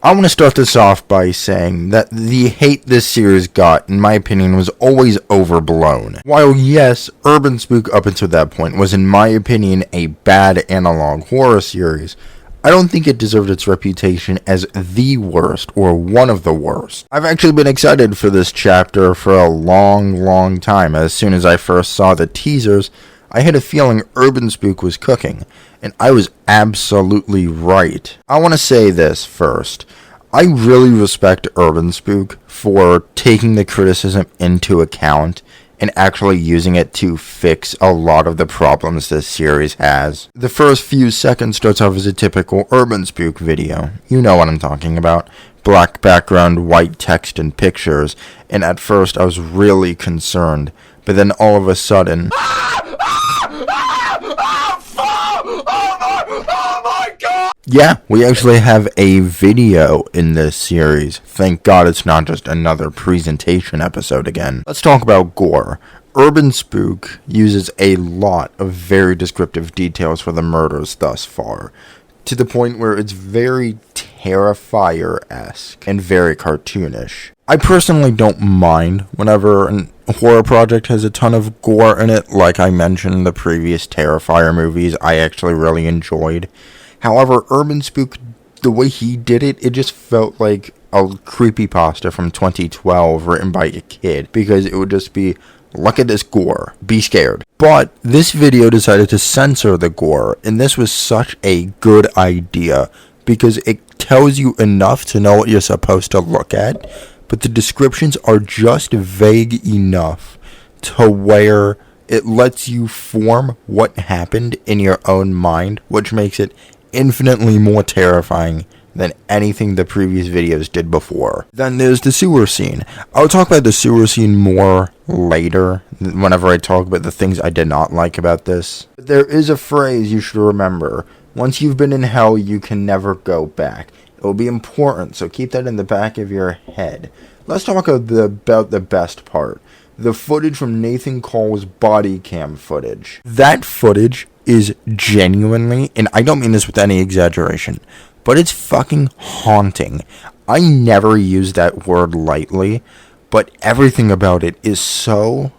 I want to start this off by saying that the hate this series got, in my opinion, was always overblown. While yes, Urban Spook up until that point was, in my opinion, a bad analog horror series, I don't think it deserved its reputation as the worst or one of the worst. I've actually been excited for this chapter for a long time. As soon as I first saw the teasers, I had a feeling Urban Spook was cooking, and I was absolutely right. I want to say this first. I really respect Urban Spook for taking the criticism into account and actually using it to fix a lot of the problems this series has. The first few seconds starts off as a typical Urban Spook video. You know what I'm talking about. Black background, white text and pictures, and at first I was really concerned, but then all of a sudden... Yeah, we actually have a video in this series. Thank God it's not just another presentation episode again. Let's talk about gore. Urban Spook uses a lot of very descriptive details for the murders thus far, to the point where it's very Terrifier-esque and very cartoonish. I personally don't mind whenever a horror project has a ton of gore in it. Like I mentioned, the previous Terrifier movies I actually really enjoyed. However, Urban Spook, the way he did it, it just felt like a creepypasta from 2012 written by a kid, because it would just be, look at this gore, be scared. But this video decided to censor the gore, and this was such a good idea, because it tells you enough to know what you're supposed to look at, but the descriptions are just vague enough to where it lets you form what happened in your own mind, which makes it infinitely more terrifying than anything the previous videos did before. Then there's the sewer scene. I'll talk about the sewer scene more later, whenever I talk about the things I did not like about this. But there is a phrase you should remember. Once you've been in hell, you can never go back. It will be important, so keep that in the back of your head. Let's talk about the best part. The footage from Nathan Cole's body cam footage. That footage is genuinely, and I don't mean this with any exaggeration, but it's fucking haunting. I never use that word lightly, but everything about it is so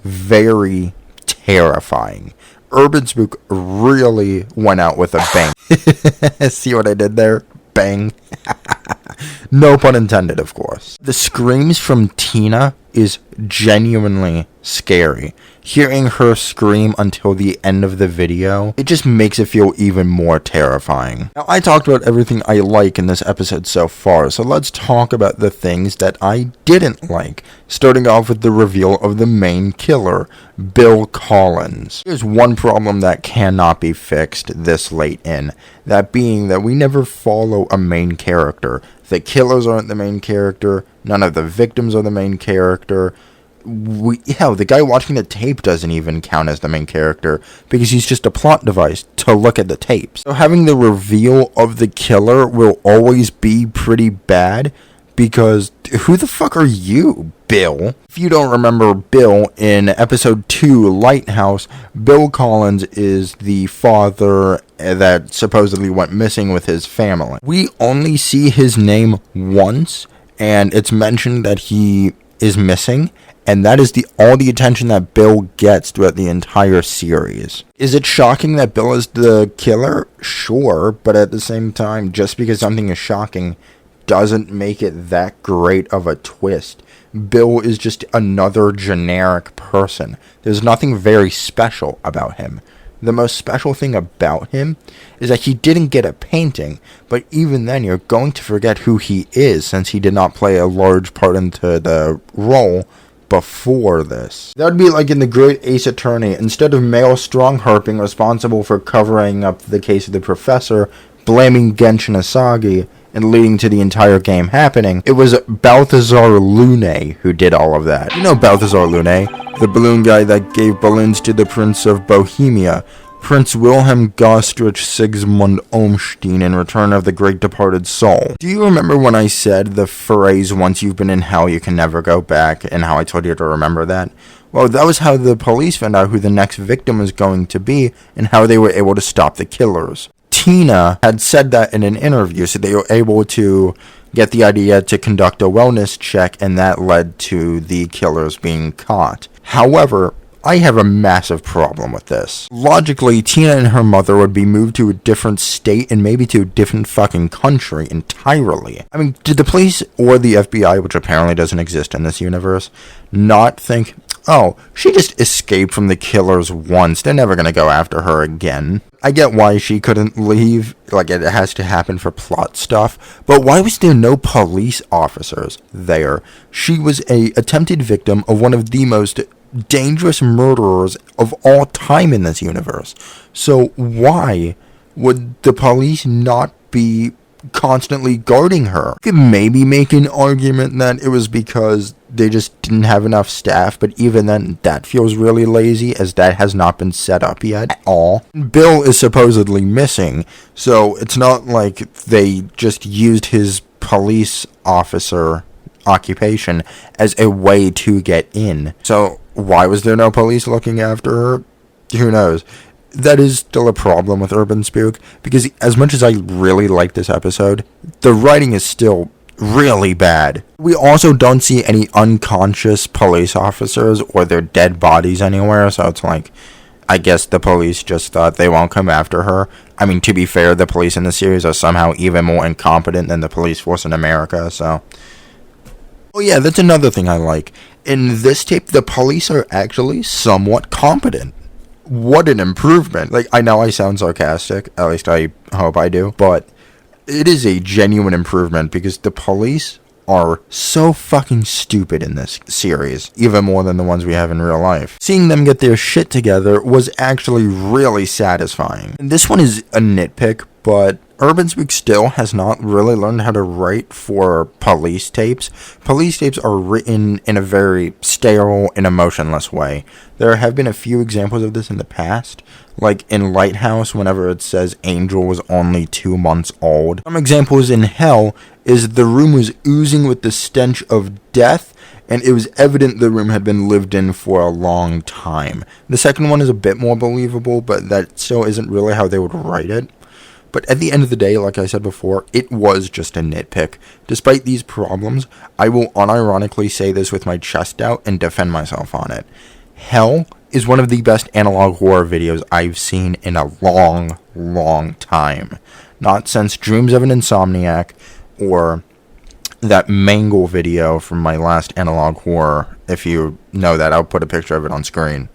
very terrifying. Urban Spook really went out with a bang. See what I did there? Bang. No pun intended, of course. The screams from Tina is genuinely scary. Hearing her scream until the end of the video, it just makes it feel even more terrifying. Now, I talked about everything I like in this episode so far, so let's talk about the things that I didn't like, starting off with the reveal of the main killer, Bill Collins. There's one problem that cannot be fixed this late in, that being that we never follow a main character. The killers aren't the main character, none of the victims are the main character. The guy watching the tape doesn't even count as the main character, because he's just a plot device to look at the tapes. So having the reveal of the killer will always be pretty bad, because who the fuck are you, Bill? If you don't remember Bill, in episode 2, Lighthouse, Bill Collins is the father that supposedly went missing with his family. We only see his name once, and it's mentioned that he is missing, and that is all the attention that Bill gets throughout the entire series. Is it shocking that Bill is the killer? Sure, but at the same time, just because something is shocking doesn't make it that great of a twist. Bill is just another generic person. There's nothing very special about him. The most special thing about him is that he didn't get a painting, but even then you're going to forget who he is, since he did not play a large part into the role before this. That would be like in The Great Ace Attorney. Instead of Male Strongheart being responsible for covering up the case of the professor, blaming Genshin Asagi, and leading to the entire game happening, it was Balthazar Lune who did all of that. You know Balthazar Lune, the balloon guy that gave balloons to the Prince of Bohemia, Prince Wilhelm Gostrich Sigismund Olmstein in Return of the Great Departed Soul. Do you remember when I said the phrase, once you've been in hell you can never go back, and how I told you to remember that? Well, that was how the police found out who the next victim was going to be, and how they were able to stop the killers. Tina had said that in an interview, so they were able to get the idea to conduct a wellness check, and that led to the killers being caught. However, I have a massive problem with this. Logically, Tina and her mother would be moved to a different state and maybe to a different fucking country entirely. I mean, did the police or the FBI, which apparently doesn't exist in this universe, not think, oh, she just escaped from the killers once, they're never gonna go after her again? I get why she couldn't leave, like it has to happen for plot stuff, but why was there no police officers there? She was a attempted victim of one of the most dangerous murderers of all time in this universe. So why would the police not be constantly guarding her? You could maybe make an argument that it was because they just didn't have enough staff, but even then, that feels really lazy, as that has not been set up yet at all. Bill is supposedly missing, so it's not like they just used his police officer occupation as a way to get in. So why was there no police looking after her? Who knows? That is still a problem with Urban Spook, because as much as I really like this episode, the writing is still really bad. We also don't see any unconscious police officers or their dead bodies anywhere, so it's like, I guess the police just thought they won't come after her. I mean, to be fair, the police in the series are somehow even more incompetent than the police force in America, so... Oh yeah, that's another thing I like. In this tape, the police are actually somewhat competent. What an improvement. Like, I know I sound sarcastic, at least I hope I do, but it is a genuine improvement because the police are so fucking stupid in this series, even more than the ones we have in real life. Seeing them get their shit together was actually really satisfying. And this one is a nitpick, but UrbanSPOOK still has not really learned how to write for police tapes. Police tapes are written in a very sterile and emotionless way. There have been a few examples of this in the past, like in Lighthouse, whenever it says Angel was only 2 months old. Some examples in Hell is the room was oozing with the stench of death, and it was evident the room had been lived in for a long time. The second one is a bit more believable, but that still isn't really how they would write it. But at the end of the day, like I said before, it was just a nitpick. Despite these problems, I will unironically say this with my chest out and defend myself on it. Hell is one of the best analog horror videos I've seen in a long, long time. Not since Dreams of an Insomniac or that Mangle video from my last analog horror. If you know that, I'll put a picture of it on screen.